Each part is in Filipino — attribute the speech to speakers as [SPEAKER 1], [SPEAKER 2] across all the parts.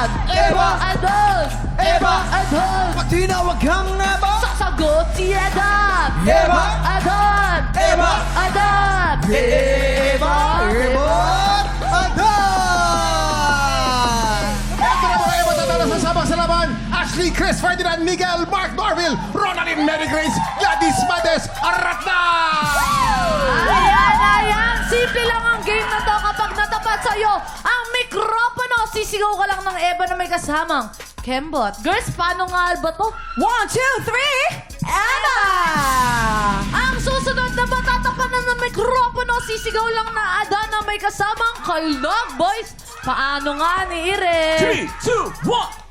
[SPEAKER 1] Adan!
[SPEAKER 2] Eva!
[SPEAKER 1] Adan!
[SPEAKER 2] Eva!
[SPEAKER 1] Adan!
[SPEAKER 2] Pag tinawag kang Eva!
[SPEAKER 1] Sasagot si Adan!
[SPEAKER 2] Eva!
[SPEAKER 1] Adan!
[SPEAKER 2] Eva!
[SPEAKER 1] Adan!
[SPEAKER 2] Eva! Eva! Adan!
[SPEAKER 3] Ito na mga Eva Tatana sa sabang sa laban. Ashley, Chris, Ferdinand, Miguel, Mark Norville, Ronaldin, Mary Grace, Gladys Mades, Aratna!
[SPEAKER 1] Ayan! Simple lang ang game na to. Kapag natapat sa'yo ang mikropono, sisigaw ka lang ng Eva na may kasamang Kembot. Girls, paano nga ba to?
[SPEAKER 4] 1, 2, 3, Eva!
[SPEAKER 1] Ang susunod na matatapanan ng mikropono, sisigaw lang na Adan na may kasamang kaldag, boys. Paano nga ni Ire?
[SPEAKER 5] 3, 2, 1!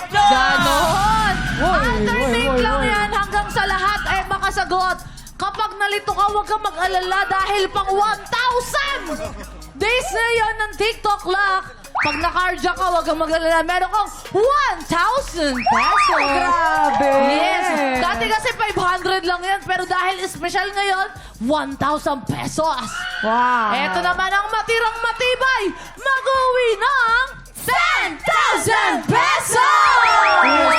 [SPEAKER 1] Ganon! Alternate lang yan hanggang sa lahat ay makasagot. Kapag nalito ka, huwag kang mag-alala dahil pang 1,000 days na yan ng TikTok lock. Pag na-cardia ka, huwag kang mag-alala. Meron kang 1,000 pesos.
[SPEAKER 4] Grabe!
[SPEAKER 1] Yes! Dati kasi 500 lang yan, pero dahil special ngayon, 1,000 pesos.
[SPEAKER 4] Wow!
[SPEAKER 1] Eto naman ang matirang matibay. Mag-uwi ng 10,000 pesos!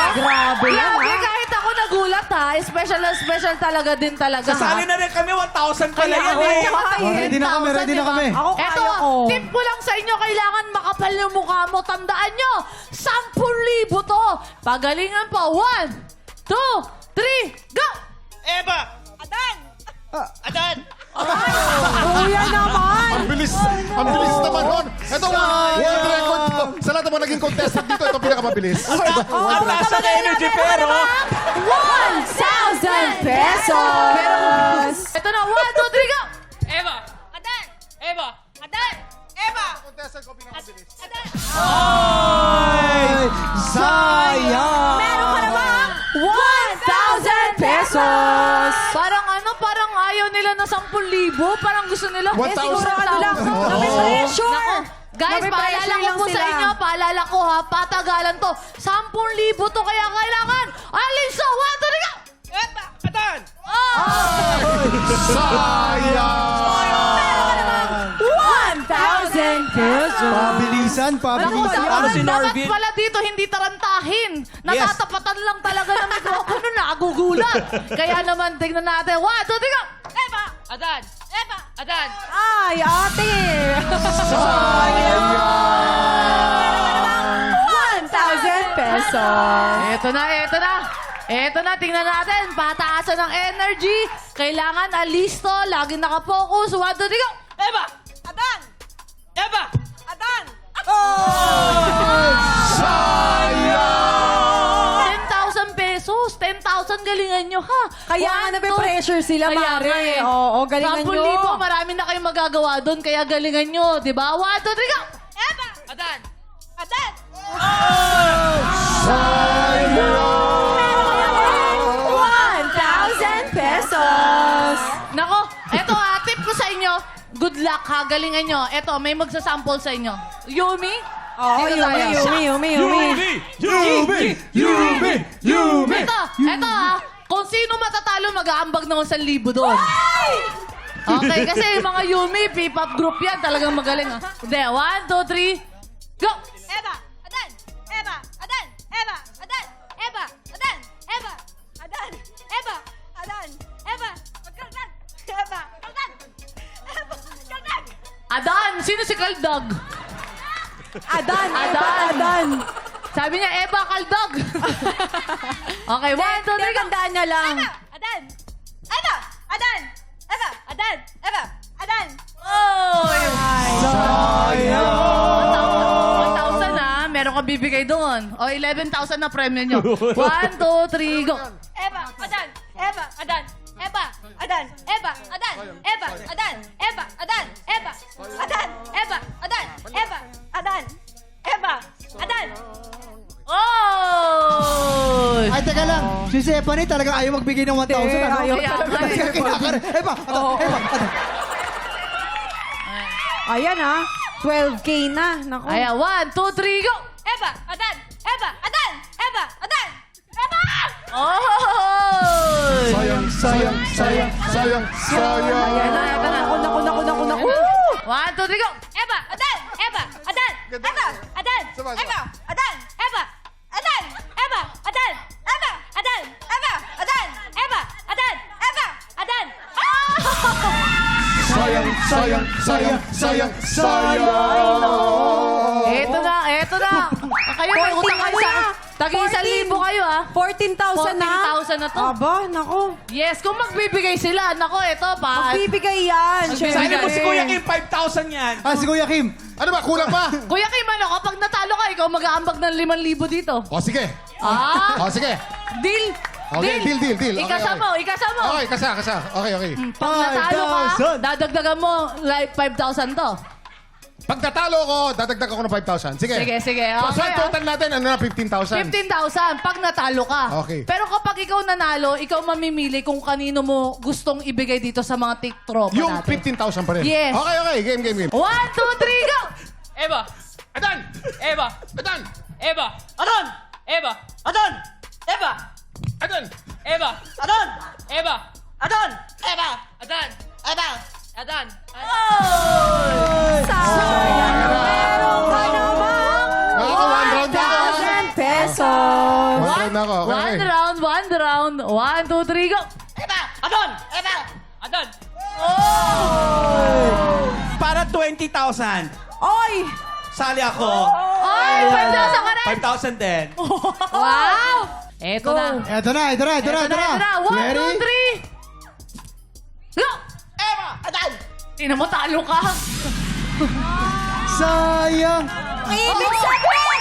[SPEAKER 4] Grabe yan,
[SPEAKER 1] Grabe,
[SPEAKER 4] ha?
[SPEAKER 1] kahit ako nagulat ha. Special na special talaga din talaga.
[SPEAKER 5] Sasali na rin kami, 1,000 pala yan eh.
[SPEAKER 2] Ready na kami, ready na kami.
[SPEAKER 4] Ako kaya
[SPEAKER 1] Eto,
[SPEAKER 4] ko.
[SPEAKER 1] tip ko lang sa inyo, kailangan makapal yung mukha mo. Tandaan nyo, 10,000 to. Pagalingan pa. 1, 2, 3, go!
[SPEAKER 5] Eva! Adan! Adan!
[SPEAKER 4] Kuya naman!
[SPEAKER 3] Ang bilis naman hon. Ito world record po. Sa lahat ng mga naging contestant dito, ito pinakamabilis.
[SPEAKER 5] Ang taas ng energy pero...
[SPEAKER 4] 1,000 pesos!
[SPEAKER 1] Ito na, 1, 2, 3, go!
[SPEAKER 5] Eva! Adan! Eva! Adan! Eva!
[SPEAKER 3] Contestant ko pinakamabilis.
[SPEAKER 5] Adan!
[SPEAKER 2] Ay! Sayang!
[SPEAKER 4] Meron ka namang 1,000 pesos!
[SPEAKER 1] Parang ayaw nila na 10,000. Parang gusto nila
[SPEAKER 3] 1,000.
[SPEAKER 4] Sigurado lang.
[SPEAKER 3] Oo.
[SPEAKER 4] Kami pressure!
[SPEAKER 1] Nako, guys,
[SPEAKER 4] May
[SPEAKER 1] paalala
[SPEAKER 4] pressure
[SPEAKER 1] ko
[SPEAKER 4] lang
[SPEAKER 1] po sa
[SPEAKER 4] sila.
[SPEAKER 1] inyo, paalala ko ha, patagalan to. 10,000 to, kaya kailangan. Alisa, 1, 2, 3, go!
[SPEAKER 5] Eva! Adan!
[SPEAKER 3] Sayang!
[SPEAKER 4] 1,000 pesos!
[SPEAKER 2] Pabilisan, pabilisan.
[SPEAKER 1] Dapat,
[SPEAKER 5] si
[SPEAKER 1] dapat
[SPEAKER 5] Norvin.
[SPEAKER 1] pala dito hindi tarantahin. Natatapatan lang talaga ng mikropono, nagugulat. Kaya naman, tignan natin. 1, 2, 3, go!
[SPEAKER 5] Eva! Adan! Eva! Adan!
[SPEAKER 4] Ay, ate! 1,000 pesos!
[SPEAKER 1] Ito na, tingnan natin. Pataasan ng energy. Kailangan alisto, laging nakapokus. 1, 2, 3, go!
[SPEAKER 5] Eva! Adan! Eva! Adan!
[SPEAKER 1] 10,000 pesos. 10,000 galingan nyo, ha?
[SPEAKER 4] Kaya nga nape-pressure sila, Mare. Oo, galingan
[SPEAKER 1] 10,000,
[SPEAKER 4] nyo.
[SPEAKER 1] marami na kayong magagawa doon, kaya galingan nyo, di ba? 1, 2, 3, go!
[SPEAKER 5] Eva! Adan! Adan!
[SPEAKER 4] 1,000 pesos!
[SPEAKER 1] Nako, eto ha, tip ko sa inyo. Good luck ha, galingan nyo. Eto, may magsasample sa inyo. Yumi?
[SPEAKER 4] Oo,
[SPEAKER 1] Dito tayo.
[SPEAKER 4] Yumi!
[SPEAKER 1] Eto ha, kung sino matatalo, mag-aambag ng 1,000 doon. Okay, kasi yung mga Yumi, P-pop group yan, talagang magaling ha. Hindi, 1, 2, 3, go!
[SPEAKER 5] Eva! Adan! Eva! Adan! Eva! Adan! Eva! Adan! Eva! Adan! Eva! Adan! Eva! Kaldag! Eva! Kaldag! Eva! Kaldag!
[SPEAKER 1] Adan! Sino si Kaldag?
[SPEAKER 4] Adan!
[SPEAKER 1] Adan.
[SPEAKER 4] Adan!
[SPEAKER 1] Sabi niya, Eva Kaldag. Okay, 1, 2, 3, go!
[SPEAKER 4] Tandaan niya lang.
[SPEAKER 5] Adan! Eva! Adan! Eva! Adan! Eva! Adan!
[SPEAKER 1] Oh!
[SPEAKER 2] Sayang!
[SPEAKER 1] 1,000 ha, meron ka bibigay doon. O, 11,000 na premyo nyo. 1, 2, 3, go!
[SPEAKER 5] Eva! Adan! Eva! Adan! Eva! Adan! Eva! Adan! Eva! Adan! Eva! Adan! Eva! Adan! Eva! Adan! Eva! Adan! Eva! Adan!
[SPEAKER 1] Oh!
[SPEAKER 2] Ay, teka lang. Si Stephanie talagang ayaw magbigay ng 1,000. Ano?
[SPEAKER 4] Ayaw
[SPEAKER 1] Kaya
[SPEAKER 4] talaga.
[SPEAKER 1] nga eh.
[SPEAKER 2] Kinakarin. Eva! Eva!
[SPEAKER 4] Ayan ha, 12K na. Naku.
[SPEAKER 1] Ayan, 1, 2, 3, go!
[SPEAKER 5] Eva! Adan! Eva! Adan! Eva! Adan! Eva!
[SPEAKER 1] Oh!
[SPEAKER 3] Sayang!
[SPEAKER 1] Ayan na, ito na.
[SPEAKER 4] Naku.
[SPEAKER 1] 1, 2, 3, go!
[SPEAKER 5] Eva! Adan! Eva! Adan! Eva! Adan!
[SPEAKER 3] Sabay, sabay.
[SPEAKER 5] Eva! Adan! Adan! Eva! Adan! Eva! Adan! Eva! Adan! Eva! Adan! Eva! Adan! Eva! Adan!
[SPEAKER 3] Sayang, sayang, sayang, sayang, sayang.
[SPEAKER 1] Eto na. Kayo may
[SPEAKER 4] 14
[SPEAKER 1] utang kayo sa...
[SPEAKER 4] na.
[SPEAKER 1] Tag-1,000 kayo, ah.
[SPEAKER 4] 14,000 na.
[SPEAKER 1] 14,000 na to.
[SPEAKER 4] Aba, nako.
[SPEAKER 1] Yes, kung magbibigay sila, nako, eto pa.
[SPEAKER 4] Magbibigay yan.
[SPEAKER 6] Sana mo si Kuya
[SPEAKER 4] Kim.
[SPEAKER 6] Kim, 5,000 yan.
[SPEAKER 2] Si Kuya Kim.
[SPEAKER 3] Ano ba, kulang pa?
[SPEAKER 1] Kuya Kim, ano, kapag natalo ka, ikaw mag-aambag ng 5,000 dito.
[SPEAKER 3] O, sige.
[SPEAKER 1] Ah,
[SPEAKER 3] O, sige.
[SPEAKER 1] deal.
[SPEAKER 3] Okay, deal. Okay,
[SPEAKER 1] Ikasa
[SPEAKER 3] okay.
[SPEAKER 1] mo, ikasa mo.
[SPEAKER 3] Okay, kasa. Okay.
[SPEAKER 1] Pag natalo ka,
[SPEAKER 2] 5,000.
[SPEAKER 1] dadagdagan mo like 5,000 to.
[SPEAKER 3] Pag natalo ko, dadagdag ako ng 5,000. Sige.
[SPEAKER 1] Sige.
[SPEAKER 3] So,
[SPEAKER 1] Okay,
[SPEAKER 3] ang total natin, ano na, 15,000.
[SPEAKER 1] 15,000 pag natalo ka.
[SPEAKER 3] Okay.
[SPEAKER 1] Pero kapag ikaw nanalo, ikaw mamimili kung kanino mo gustong ibigay dito sa mga TikTok
[SPEAKER 3] Yung
[SPEAKER 1] natin.
[SPEAKER 3] 15,000 pa rin.
[SPEAKER 1] Yes.
[SPEAKER 3] Okay. Game.
[SPEAKER 1] 1, 2, 3, go!
[SPEAKER 7] Eva!
[SPEAKER 3] Adan!
[SPEAKER 7] Eva!
[SPEAKER 3] Adan!
[SPEAKER 7] Eva! Adon! Eva! Adon! Eva!
[SPEAKER 3] Adan!
[SPEAKER 7] Eva! Adon! Eva! Adon! Eva! Adan! Eva! Adan!
[SPEAKER 4] Meron ka namang
[SPEAKER 3] Ako, one round na ako.
[SPEAKER 4] 1,000 pesos.
[SPEAKER 3] One round na ako. Okay.
[SPEAKER 1] One round. 1, 2, 3, go!
[SPEAKER 7] Eva! Adon! Eva! Adon!
[SPEAKER 6] Para 20,000.
[SPEAKER 4] Oy!
[SPEAKER 6] Sali ako.
[SPEAKER 1] Oy, 5,000 ka rin!
[SPEAKER 6] 5,000 din.
[SPEAKER 1] Wow! Eto na.
[SPEAKER 2] Ito na.
[SPEAKER 1] 1, 2, 3. Go!
[SPEAKER 7] Eva! Adan!
[SPEAKER 1] Tingnan mo, talo ka.
[SPEAKER 2] Sayang.
[SPEAKER 4] Ibig sabihin!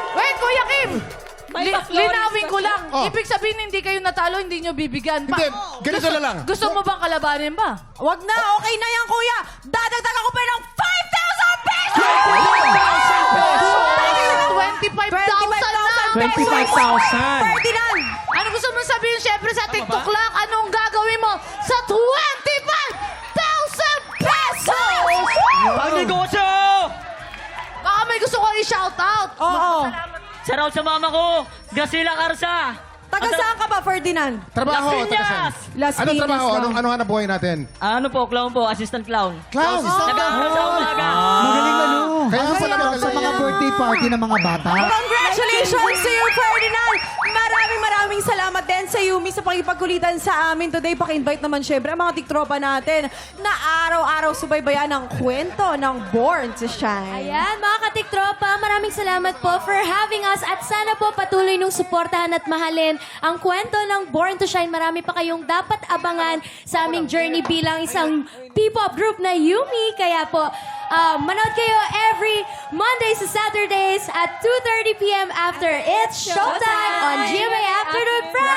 [SPEAKER 1] Wait, Kuya Kim! Linawin ko lang.
[SPEAKER 3] Oh.
[SPEAKER 1] Ibig sabihin, hindi kayo natalo, hindi nyo bibigyan.
[SPEAKER 3] Hindi, ganito na lang.
[SPEAKER 1] Gusto mo bang kalabanin ba?
[SPEAKER 4] Wag na, okay na yan, kuya. Dadagdag ako pa ng 5,000 pesos!
[SPEAKER 1] 25,000 na!
[SPEAKER 4] 25,000! Ferdinand!
[SPEAKER 1] Ano gusto mo sabihin, syempre, sa TikTok lang? Anong gagawin mo sa 25,000 pesos?
[SPEAKER 7] Pagnegosyo!
[SPEAKER 1] Baka may gusto kong i-shoutout.
[SPEAKER 4] Oo.
[SPEAKER 7] Shoutout sa mama ko, Graciela Carsa.
[SPEAKER 4] Taga saan ka ba, Ferdinand?
[SPEAKER 3] Trabaho.
[SPEAKER 7] Las Piñas!
[SPEAKER 4] Las
[SPEAKER 3] Anong
[SPEAKER 4] Piñas
[SPEAKER 3] trabaho?
[SPEAKER 4] lang.
[SPEAKER 3] Anong hanap buhay natin?
[SPEAKER 7] Ano po, clown po, assistant clown.
[SPEAKER 3] Clown.
[SPEAKER 7] Nag-aaral sa umaga.
[SPEAKER 2] Magaling ano.
[SPEAKER 3] Kaya nga pala magaling.
[SPEAKER 2] Sa mga birthday party ng mga bata.
[SPEAKER 4] Congratulations to you, Ferdinand! Maraming salamat din sa Yumi sa pakipagkulitan sa amin today. Paki-invite naman syempre ang mga tiktropa natin na araw-araw subaybayan ang kwento ng Born to Shine.
[SPEAKER 8] Ayan, mga katiktropa, maraming salamat po for having us at sana po patuloy nung suportahan at mahalin ang kwento ng Born to Shine. Marami pa kayong dapat abangan sa aming journey bilang isang P-pop group na Yumi. Kaya po, manood kayo every Mondays to Saturdays at 2:30 p.m. after It's Showtime on GMA Afternoon Prime!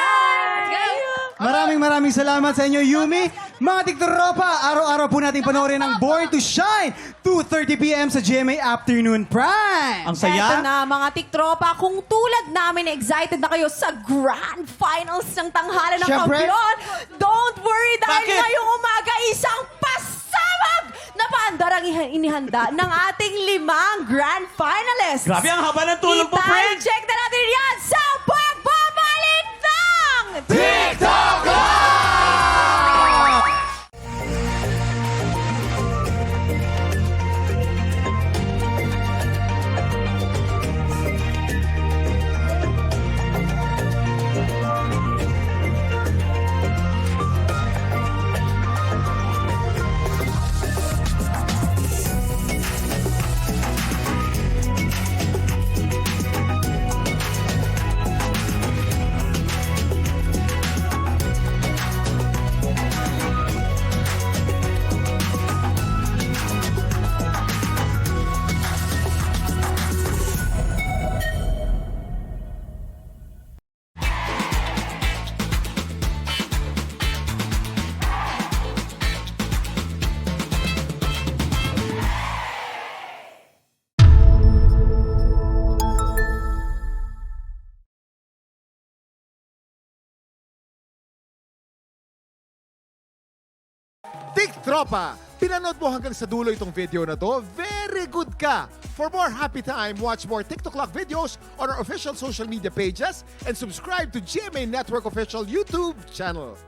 [SPEAKER 2] Maraming salamat sa inyo, Yumi. Mga tiktropa, araw-araw po natin panoorin ang Born to Shine, 2:30 p.m. sa GMA Afternoon Prime.
[SPEAKER 6] Ang
[SPEAKER 4] Eto
[SPEAKER 6] saya.
[SPEAKER 4] na mga tiktropa, kung tulad namin excited na kayo sa Grand Finals ng tanghalan ng
[SPEAKER 2] Syempre.
[SPEAKER 4] Kampiyon, don't worry dahil
[SPEAKER 6] Bakit?
[SPEAKER 4] ngayong umaga isang pasabog na paandar ang inihanda ng ating 5 Grand Finalists.
[SPEAKER 6] Grabe ang haba ng tulog mo, friend.
[SPEAKER 4] check na natin yan sa pagbabalik ng
[SPEAKER 3] TikTok! TikTropa! Pinanood mo hanggang sa dulo itong video na to? Very good ka! For more happy time, watch more TikTok Lock videos on our official social media pages and subscribe to GMA Network official YouTube channel.